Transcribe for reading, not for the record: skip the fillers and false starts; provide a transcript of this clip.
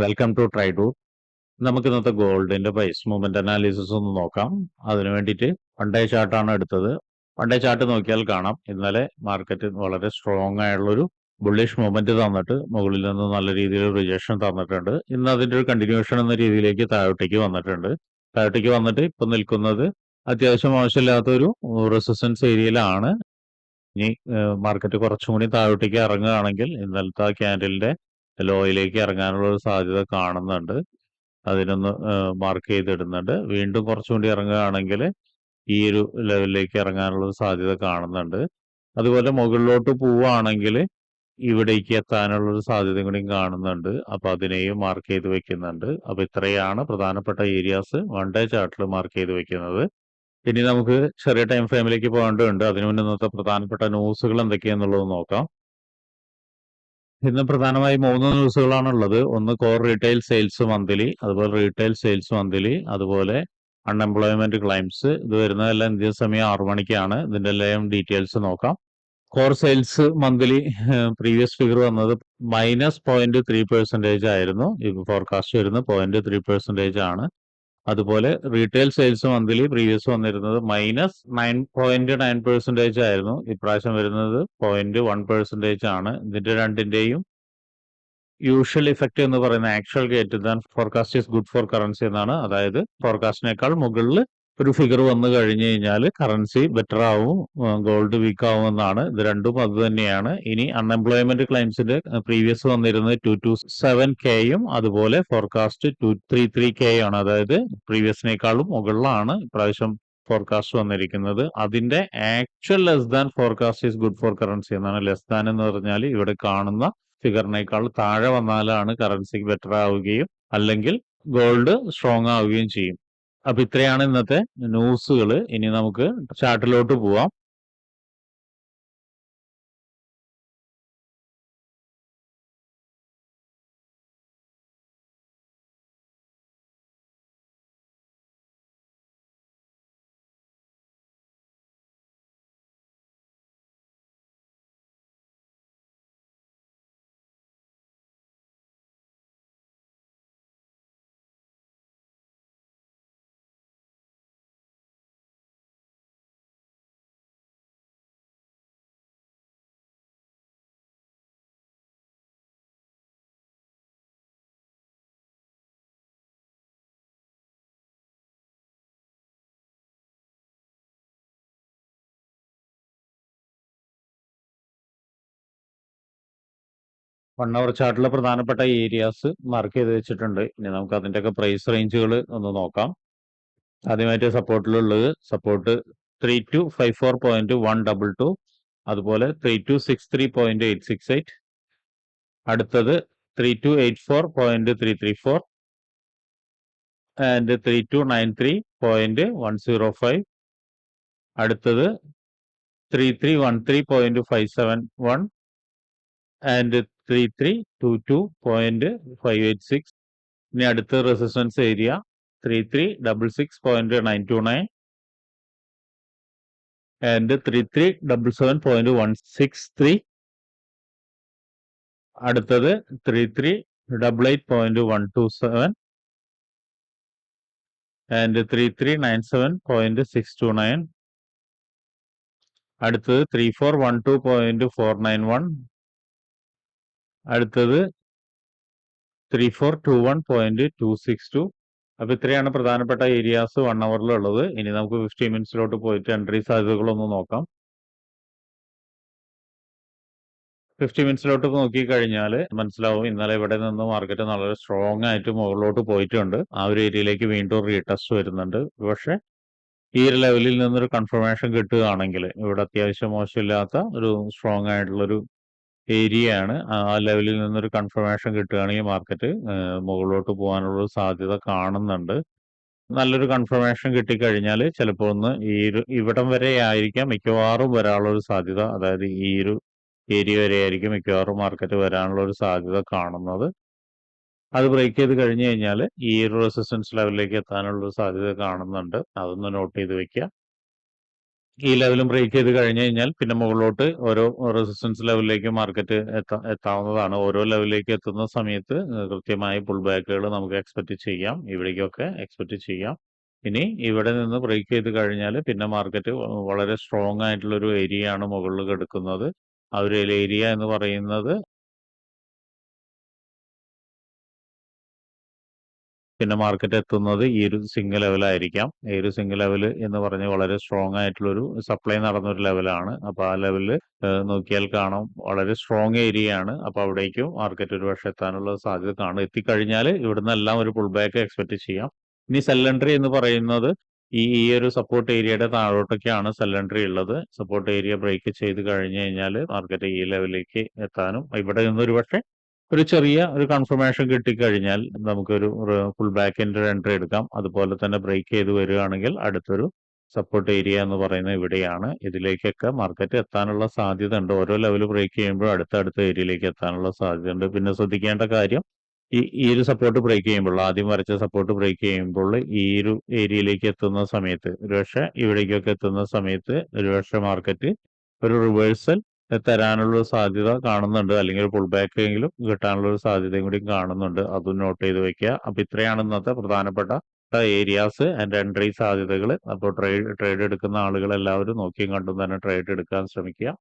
Welcome to ട്രൈഡു. നമുക്ക് ഇന്നത്തെ ഗോൾഡിന്റെ പ്രൈസ് മൂവ്മെന്റ് അനാലിസിസ് ഒന്ന് നോക്കാം. അതിനു വേണ്ടിയിട്ട് വൺ ഡേ ചാർട്ടാണ് എടുത്തത്. വൺ ഡേ ചാർട്ട് നോക്കിയാൽ കാണാം ഇന്നലെ മാർക്കറ്റ് വളരെ സ്ട്രോങ് ആയുള്ളൊരു ബുള്ളിഷ് മൂവ്മെന്റ് തന്നിട്ട് മുകളിൽ നിന്ന് നല്ല രീതിയിൽ റിജക്ഷൻ തന്നിട്ടുണ്ട്. ഇന്ന് അതിന്റെ ഒരു കണ്ടിന്യൂഷൻ എന്ന രീതിയിലേക്ക് താഴോട്ടേക്ക് വന്നിട്ടുണ്ട്. താഴോട്ടേക്ക് വന്നിട്ട് ഇപ്പൊ നിൽക്കുന്നത് അത്യാവശ്യം മോശമില്ലാത്തൊരു റെസിസ്റ്റൻസ് ഏരിയയിലാണ്. ഇനി മാർക്കറ്റ് കുറച്ചും കൂടി താഴോട്ടേക്ക് ഇറങ്ങുകയാണെങ്കിൽ ഇന്നലത്തെ ആ ക്യാൻഡലിന്റെ ലോയിലേക്ക് ഇറങ്ങാനുള്ള ഒരു സാധ്യത കാണുന്നുണ്ട്. അതിനൊന്ന് മാർക്ക് ചെയ്തിടുന്നുണ്ട്. വീണ്ടും കുറച്ചും കൂടി ഇറങ്ങുകയാണെങ്കിൽ ഈ ഒരു ലെവലിലേക്ക് ഇറങ്ങാനുള്ള ഒരു സാധ്യത കാണുന്നുണ്ട്. അതുപോലെ മുകളിലോട്ട് പോവുകയാണെങ്കിൽ ഇവിടേക്ക് എത്താനുള്ള ഒരു സാധ്യതയും കൂടി കാണുന്നുണ്ട്. അപ്പൊ അതിനെയും മാർക്ക് ചെയ്ത് വെക്കുന്നുണ്ട്. അപ്പൊ ഇത്രയാണ് പ്രധാനപ്പെട്ട ഏരിയാസ് വൺ ഡേ ചാർട്ടിൽ മാർക്ക് ചെയ്ത് വെക്കുന്നത്. ഇനി നമുക്ക് ചെറിയ ടൈം ഫ്രെയിമിലേക്ക് പോകേണ്ടതുണ്ട്. അതിനു മുന്നേ ഇന്നത്തെ പ്രധാനപ്പെട്ട ന്യൂസുകൾ എന്തൊക്കെയാന്നുള്ളത് നോക്കാം. ഇന്ന് പ്രധാനമായും 3 ന്യൂസുകളാണുള്ളത്. ഒന്ന് കോർ റീറ്റെയിൽ സെയിൽസ് മന്ത്ലി, അതുപോലെ റീറ്റെയിൽ സെയിൽസ് മന്ത്ലി, അതുപോലെ അൺഎംപ്ലോയ്മെന്റ് ക്ലൈംസ്. ഇത് വരുന്നതെല്ലാം ഇന്ത്യൻ സമയം 6 മണിക്കാണ്. ഇതിന്റെ എല്ലാം ഡീറ്റെയിൽസ് നോക്കാം. Core sales monthly previous figure വന്നത് -0.3% ആയിരുന്നു. ഇത് ഫോർകാസ്റ്റ് വരുന്നത് 0.3% ആണ്. അതുപോലെ റീറ്റെയിൽ സെയിൽസ് മന്ത്ലി പ്രീവിയസ് വന്നിരുന്നത് -9.9% ആയിരുന്നു. ഇപ്രാവശ്യം വരുന്നത് 0.1% ആണ്. ഇതിന്റെ രണ്ടിന്റെയും യൂഷ്വൽ ഇഫക്റ്റ് എന്ന് പറയുന്ന actual greater than forecast is good for currency എന്നാണ്. അതായത് ഫോർകാസ്റ്റിനേക്കാൾ മുകളിൽ ഒരു ഫിഗർ വന്നു കഴിഞ്ഞു കഴിഞ്ഞാൽ കറൻസി ബെറ്റർ ആവും, ഗോൾഡ് വീക്ക് ആവും എന്നാണ്. ഇത് രണ്ടും അത് തന്നെയാണ്. ഇനി അൺഎംപ്ലോയ്മെന്റ് ക്ലെയിംസിന്റെ പ്രീവിയസ് വന്നിരുന്നത് 227K അതുപോലെ ഫോർകാസ്റ്റ് 233K ആണ്. അതായത് പ്രീവിയസിനേക്കാളും മുകളിലാണ് ഇപ്രാവശ്യം ഫോർകാസ്റ്റ് വന്നിരിക്കുന്നത്. അതിന്റെ actual less than forecast is good for currency എന്നാണ്. ലെസ് ദാൻ എന്ന് പറഞ്ഞാൽ ഇവിടെ കാണുന്ന ഫിഗറിനേക്കാൾ താഴെ വന്നാലാണ് കറൻസിക്ക് ബെറ്റർ ആവുകയും അല്ലെങ്കിൽ ഗോൾഡ് സ്ട്രോങ് ആവുകയും ചെയ്യും. അപ്പൊ ഇത്രയാണ് ഇന്നത്തെ ന്യൂസുകൾ. ഇനി നമുക്ക് ചാർട്ടിലോട്ട് പോവാം. വൺ അവർ ചാർട്ടിലെ പ്രധാനപ്പെട്ട ഏരിയാസ് മാർക്ക് ചെയ്ത് വെച്ചിട്ടുണ്ട്. ഇനി നമുക്ക് അതിന്റെയൊക്കെ പ്രൈസ് റേഞ്ചുകൾ ഒന്ന് നോക്കാം. ആദ്യമായിട്ട് സപ്പോർട്ടിലുള്ളത് സപ്പോർട്ട് 3254.122, അതുപോലെ 3263.868, അടുത്തത് 3284.334 ആൻഡ് 3293.105, അടുത്തത് 3313.571 ആൻഡ് 3322.586. ഇനി അടുത്ത റെസിസ്റ്റൻസ് ഏരിയ 3366.929 ആൻഡ് 3377.163, അടുത്തത് 3388.127 ആൻഡ് 3397.629, അടുത്തത് 3412.491, അടുത്തത് 3421.262. അപ്പൊ ഇത്രയാണ് പ്രധാനപ്പെട്ട ഏരിയാസ് 1 അവറിലുള്ളത്. ഇനി നമുക്ക് 15 മിനിറ്റ്സിലോട്ട് പോയിട്ട് എൻട്രി സാധ്യതകളൊന്ന് നോക്കാം. 50 മിനിറ്റ്സിലോട്ട് നോക്കി കഴിഞ്ഞാൽ മനസ്സിലാവും ഇന്നലെ ഇവിടെ നിന്ന് മാർക്കറ്റ് വളരെ സ്ട്രോങ് ആയിട്ട് മുകളിലോട്ട് പോയിട്ടുണ്ട്. ആ ഒരു ഏരിയയിലേക്ക് വീണ്ടും റീടെസ്റ്റ് വരുന്നുണ്ട്. പക്ഷെ ഈ ഒരു ലെവലിൽ നിന്നൊരു കൺഫർമേഷൻ കിട്ടുകയാണെങ്കിൽ ഇവിടെ അത്യാവശ്യം മോശമില്ലാത്ത ഒരു സ്ട്രോങ് ആയിട്ടുള്ളൊരു ഏരിയയാണ്. ആ ലെവലിൽ നിന്നൊരു കൺഫർമേഷൻ കിട്ടുകയാണെങ്കിൽ മാർക്കറ്റ് മുകളിലോട്ട് പോകാനുള്ള സാധ്യത കാണുന്നുണ്ട്. നല്ലൊരു കൺഫർമേഷൻ കിട്ടിക്കഴിഞ്ഞാൽ ചിലപ്പോൾ ഒന്ന് ഇവിടം വരെ ആയിരിക്കാം മിക്കവാറും വരാനുള്ള ഒരു സാധ്യത. അതായത് ഈ ഒരു ഏരിയ വരെ ആയിരിക്കും മിക്കവാറും മാർക്കറ്റ് വരാനുള്ള ഒരു സാധ്യത കാണുന്നത്. അത് ബ്രേക്ക് ചെയ്ത് കഴിഞ്ഞു കഴിഞ്ഞാൽ ഈ ഒരു റെസിസ്റ്റൻസ് ലെവലിലേക്ക് എത്താനുള്ള ഒരു സാധ്യത കാണുന്നുണ്ട്. അതൊന്ന് നോട്ട് ചെയ്ത് വെക്കുക. ഈ ലെവലും ബ്രേക്ക് ചെയ്ത് കഴിഞ്ഞ് കഴിഞ്ഞാൽ പിന്നെ മുകളിലോട്ട് ഓരോ റെസിസ്റ്റൻസ് ലെവലിലേക്ക് മാർക്കറ്റ് എത്താവുന്നതാണ്. ഓരോ ലെവലിലേക്ക് എത്തുന്ന സമയത്ത് കൃത്യമായി പുൾ ബാക്കുകൾ നമുക്ക് എക്സ്പെക്ട് ചെയ്യാം. ഇവിടേക്കൊക്കെ എക്സ്പെക്ട് ചെയ്യാം. ഇനി ഇവിടെ നിന്ന് ബ്രേക്ക് ചെയ്ത് കഴിഞ്ഞാൽ പിന്നെ മാർക്കറ്റ് വളരെ സ്ട്രോങ് ആയിട്ടുള്ള ഒരു ഏരിയ ആണ് മുകളിൽ കിടക്കുന്നത്. ആ ഒരു ഏരിയ എന്ന് പറയുന്നത് പിന്നെ മാർക്കറ്റ് എത്തുന്നത് ഈ ഒരു സിംഗിൾ ലെവലായിരിക്കാം. ഈ ഒരു സിംഗിൾ ലെവൽ എന്ന് പറഞ്ഞാൽ വളരെ സ്ട്രോങ് ആയിട്ടുള്ളൊരു സപ്ലൈ നടന്നൊരു ലെവലാണ്. അപ്പോൾ ആ ലെവലിൽ നോക്കിയാൽ കാണാം വളരെ സ്ട്രോങ് ഏരിയ ആണ്. അപ്പോൾ അവിടേക്കും മാർക്കറ്റ് ഒരുപക്ഷെ എത്താനുള്ള സാധ്യത കാണും. എത്തിക്കഴിഞ്ഞാൽ ഇവിടുന്ന് എല്ലാം ഒരു പുൾ ബാക്ക് എക്സ്പെക്ട് ചെയ്യാം. ഇനി സെൽ എൻട്രി എന്ന് പറയുന്നത് ഈ ഒരു സപ്പോർട്ട് ഏരിയയുടെ താഴോട്ടൊക്കെയാണ് സെൽ എൻട്രി ഉള്ളത്. സപ്പോർട്ട് ഏരിയ ബ്രേക്ക് ചെയ്ത് കഴിഞ്ഞ് കഴിഞ്ഞാൽ മാർക്കറ്റ് ഈ ലെവലിലേക്ക് എത്താനും ഇവിടെ നിന്ന് ഒരുപക്ഷെ ഒരു ചെറിയ ഒരു കൺഫർമേഷൻ കിട്ടിക്കഴിഞ്ഞാൽ നമുക്കൊരു ഫുൾ ബാക്കിന്റെ ഒരു എൻട്രി എടുക്കാം. അതുപോലെ തന്നെ ബ്രേക്ക് ചെയ്ത് വരികയാണെങ്കിൽ അടുത്തൊരു സപ്പോർട്ട് ഏരിയ എന്ന് പറയുന്നത് ഇവിടെയാണ്. ഇതിലേക്കൊക്കെ മാർക്കറ്റ് എത്താനുള്ള സാധ്യത ഉണ്ട്. ഓരോ ലെവൽ ബ്രേക്ക് ചെയ്യുമ്പോൾ അടുത്ത ഏരിയയിലേക്ക് എത്താനുള്ള സാധ്യതയുണ്ട്. പിന്നെ ശ്രദ്ധിക്കേണ്ട കാര്യം ഈ ഒരു സപ്പോർട്ട് ബ്രേക്ക് ചെയ്യുമ്പോൾ ആദ്യം വരച്ച സപ്പോർട്ട് ബ്രേക്ക് ചെയ്യുമ്പോൾ ഈ ഒരു ഏരിയയിലേക്ക് എത്തുന്ന സമയത്ത് ഒരുപക്ഷെ ഇവിടേക്കൊക്കെ എത്തുന്ന സമയത്ത് ഒരുപക്ഷെ മാർക്കറ്റ് ഒരു റിവേഴ്സൽ തരാനുള്ള ഒരു സാധ്യത കാണുന്നുണ്ട്. അല്ലെങ്കിൽ ഒരു പുൾ ബാക്ക് എങ്കിലും കിട്ടാനുള്ള ഒരു സാധ്യതയും കൂടി കാണുന്നുണ്ട്. അതും നോട്ട് ചെയ്ത് വെക്കുക. അപ്പൊ ഇത്രയാണ് ഇന്നത്തെ പ്രധാനപ്പെട്ട ഏരിയാസ് ആൻഡ് എൻട്രി സാധ്യതകൾ. അപ്പോൾ ട്രേഡ് എടുക്കുന്ന ആളുകൾ എല്ലാവരും നോക്കിയും കണ്ടും തന്നെ ട്രേഡ് എടുക്കാൻ ശ്രമിക്കുക.